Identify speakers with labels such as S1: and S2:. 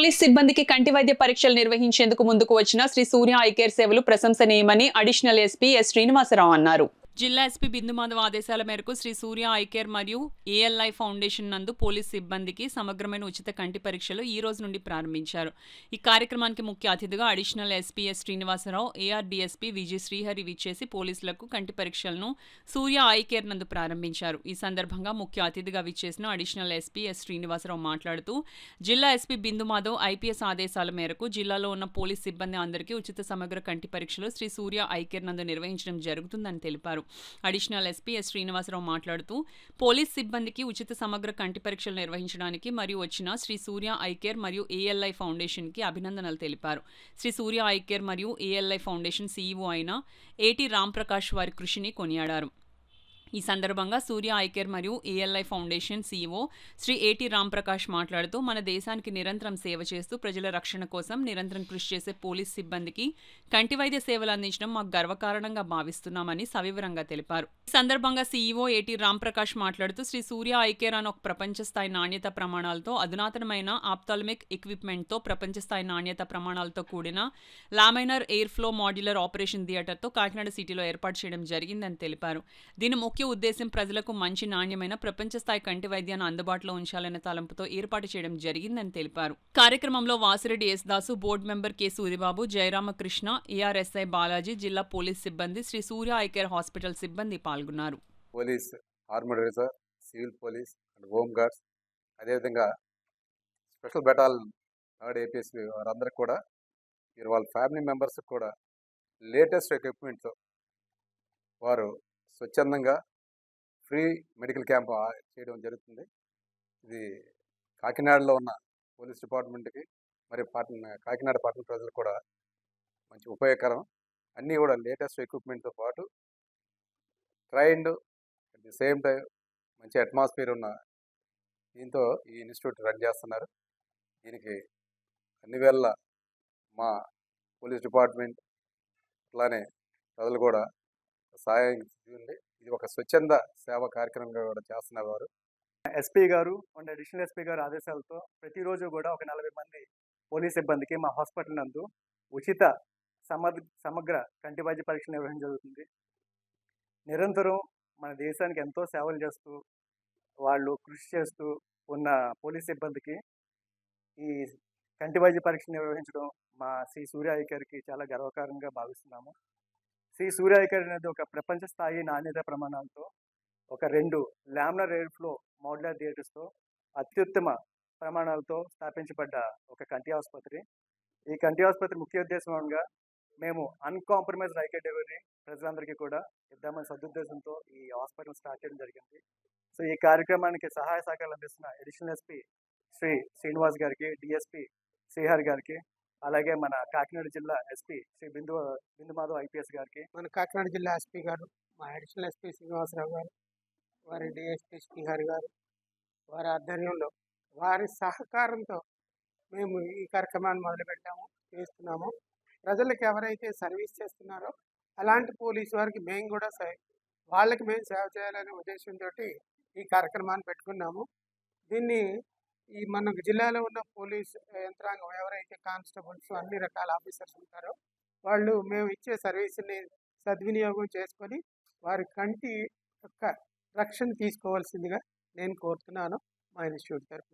S1: Police సిబ్బందికి కంటి వైద్య పరీక్షలు నిర్వహించేందుకు ముందుకు వచ్చిన శ్రీ సూర్య ఐ కేర్ సేవలు ప్రశంసనీయమని అడిషనల్ ఎస్పీ ఎస్ శ్రీనివాసరావు అన్నారు. జిల్లా ఎస్పీ బిందుమాధవ్ ఆదేశాల మేరకు శ్రీ సూర్య ఐ కేర్ మరియు ఏఎల్ఐ ఫౌండేషన్ నందు పోలీస్ సిబ్బందికి సమగ్రమైన ఉచిత కంటి పరీక్షలు ఈ రోజు నుండి ప్రారంభించారు. ఈ కార్యక్రమానికి ముఖ్య అతిథిగా additional SP S Srinivasarao, AR DSP Vijay Srihari విచ్చేసి పోలీసులకు కంటి పరీక్షలను సూర్య ఐ కేర్ నందు ప్రారంభించారు. ఈ సందర్భంగా ముఖ్య అతిథిగా విచ్చేసిన అడిషనల్ ఎస్పీ ఎస్ శ్రీనివాసరావు మాట్లాడుతూ, జిల్లా ఎస్పీ బిందుమాధవ్ ఐపీఎస్ ఆదేశాల మేరకు జిల్లాలో ఉన్న పోలీస్ సిబ్బంది అందరికీ ఉచిత సమగ్ర కంటి పరీక్షలు శ్రీ సూర్య ఐ కేర్ నందు నిర్వహించడం జరుగుతుందని తెలిపారు. అడిషనల్ ఎస్పీ ఎస్ శ్రీనివాసరావు మాట్లాడుతూ, పోలీస్ సిబ్బందికి ఉచిత సమగ్ర కంటి పరీక్షలు నిర్వహించడానికి మరియు వచ్చిన శ్రీ సూర్య ఐ కేర్ మరియు ఏఎల్ఐ ఫౌండేషన్ కి అభినందనలు తెలిపారు. శ్రీ సూర్య ఐ కేర్ మరియు ఏఎల్ఐ ఫౌండేషన్ సీఈఓ అయిన ఏటీ రాంప్రకాష్ వారి కృషిని కొనియాడారు. ఈ సందర్భంగా సూర్య ఐ కేర్ మరియు ఏఎల్ఐ ఫౌండేషన్ సీఈఓ శ్రీ ఏటీ రాంప్రకాష్ మాట్లాడుతూ, మన దేశానికి నిరంతరం సేవ చేస్తూ ప్రజల రక్షణ కోసం నిరంతరం కృషి చేసే పోలీస్ సిబ్బందికి కంటి వైద్య సేవలు అందించడం మాకు గర్వకారణంగా భావిస్తున్నామని సవివరంగా తెలిపారు. ఈ సందర్భంగా సీఈఓ ఏటీ రాంప్రకాష్ మాట్లాడుతూ, శ్రీ సూర్య ఐ కేర్ అనే ఒక ప్రపంచ స్థాయి నాణ్యత ప్రమాణాలతో అధునాతనమైన ఆప్థాల్మిక్ ఎక్విప్మెంట్తో ప్రపంచ స్థాయి నాణ్యత ప్రమాణాలతో కూడిన laminar air flow modular operation థియేటర్తో కాకినాడ సిటీలో ఏర్పాటు చేయడం జరిగిందని తెలిపారు. దీని ముఖ్య ఉద్దేశం ప్రజలకు మంచి నాణ్యమైన ప్రపంచ స్థాయి కంటి వైద్యాన్ని అందుబాటులో ఉంచాలనే తలంపుతో ఏర్పాటు చేయడం జరిగిందని తెలిపారు. కార్యక్రమంలో Vasireddy S Dasu, board member K Suribabu, Jayaramakrishna, ARSI Balaji, జిల్లా పోలీస్ సిబ్బంది, Shri Surya eye care hospital సిబ్బంది పాల్గొన్నారు.
S2: Police, armed reserve, civil police and home guards, అదేవిధంగా స్పెషల్ బెటాలియన్ థర్డ్ ఏపీఎస్ వారందరికీ కూడా వాళ్ళ ఫ్యామిలీ మెంబర్స్ కూడా లేటెస్ట్ ఎక్విప్మెంట్తో వారు స్వచ్ఛందంగా ఫ్రీ మెడికల్ క్యాంప్ చేయడం జరుగుతుంది. ఇది కాకినాడలో ఉన్న పోలీస్ డిపార్ట్మెంట్కి మరి కాకినాడ పట్టణ ప్రజలకు కూడా మంచి ఉపయోగకరం. అన్నీ కూడా లేటెస్ట్ ఎక్విప్మెంట్తో పాటు trained at the same time మంచి అట్మాస్ఫియర్ ఉన్న దీంతో ఈ ఇన్స్టిట్యూట్ రన్ చేస్తున్నారు. దీనికి అన్ని వేళ మా పోలీస్ డిపార్ట్మెంట్ అట్లానే ప్రజలు కూడా సహాయం ఉంది. ఇది ఒక స్వచ్ఛంద సేవా కార్యక్రమంగా కూడా చేస్తున్నారు వారు.
S3: ఎస్పీ గారు అండ్ అడిషనల్ ఎస్పీ గారు ఆదేశాలతో ప్రతిరోజు కూడా ఒక 40 మంది పోలీస్ సిబ్బందికి మా హాస్పిటల్ నందు ఉచిత సమగ్ర కంటి వైద్య పరీక్ష నిర్వహించడం జరుగుతుంది. నిరంతరం మన దేశానికి ఎంతో సేవలు చేస్తూ వాళ్ళు కృషి చేస్తూ ఉన్న పోలీస్ సిబ్బందికి ఈ కంటి వైద్య పరీక్ష నిర్వహించడం మా శ్రీ సూర్య ఐ కేర్కి చాలా గర్వకారంగా భావిస్తున్నాము. శ్రీ సూర్య ఐ కేర్ అనేది ఒక ప్రపంచ స్థాయి నాణ్యత ప్రమాణాలతో ఒక 2 లామినర్ ఎయిర్ ఫ్లో మాడ్యులర్ థియేటర్స్తో అత్యుత్తమ ప్రమాణాలతో స్థాపించబడ్డ ఒక కంటి ఆసుపత్రి. ఈ కంటి ఆసుపత్రి ముఖ్య ఉద్దేశంగా మేము అన్కాంప్రమైజ్డ్ ఐ కేర్ డెలివరీ ప్రజలందరికీ కూడా ఇద్దామని సదుద్దేశంతో ఈ హాస్పిటల్ స్టార్ట్ చేయడం జరిగింది. సో ఈ కార్యక్రమానికి సహాయ సహకారాలు అందిస్తున్న అడిషనల్ ఎస్పీ శ్రీ శ్రీనివాస్ గారికి, డిఎస్పీ శ్రీహరి గారికి, అలాగే మన కాకినాడ జిల్లా ఎస్పీ శ్రీ బిందుమాధవ్ ఐపీఎస్ గారికి,
S4: మన కాకినాడ జిల్లా ఎస్పీ గారు, మా అడిషనల్ ఎస్పీ శ్రీనివాసరావు గారు, వారి డిఎస్పీ శ్రీహరి గారు, వారి ఆధ్వర్యంలో వారి సహకారంతో మేము ఈ కార్యక్రమాన్ని మొదలుపెట్టాము, చేస్తున్నాము. ప్రజలకు ఎవరైతే సర్వీస్ చేస్తున్నారో అలాంటి పోలీసు వారికి మేము కూడా వాళ్ళకి మేము సేవ చేయాలనే ఉద్దేశంతో ఈ కార్యక్రమాన్ని పెట్టుకున్నాము. దీన్ని మన జిల్లాలో ఉన్న పోలీస్ యంత్రాంగం ఎవరైతే కానిస్టేబుల్స్ అన్ని రకాల ఆఫీసర్స్ ఉంటారో వాళ్ళు మేము ఇచ్చే సర్వీస్ని సద్వినియోగం చేసుకొని వారి కంటి యొక్క రక్షణ తీసుకోవాల్సిందిగా నేను కోరుతున్నాను మా ఇన్స్టిట్యూట్ తరఫున.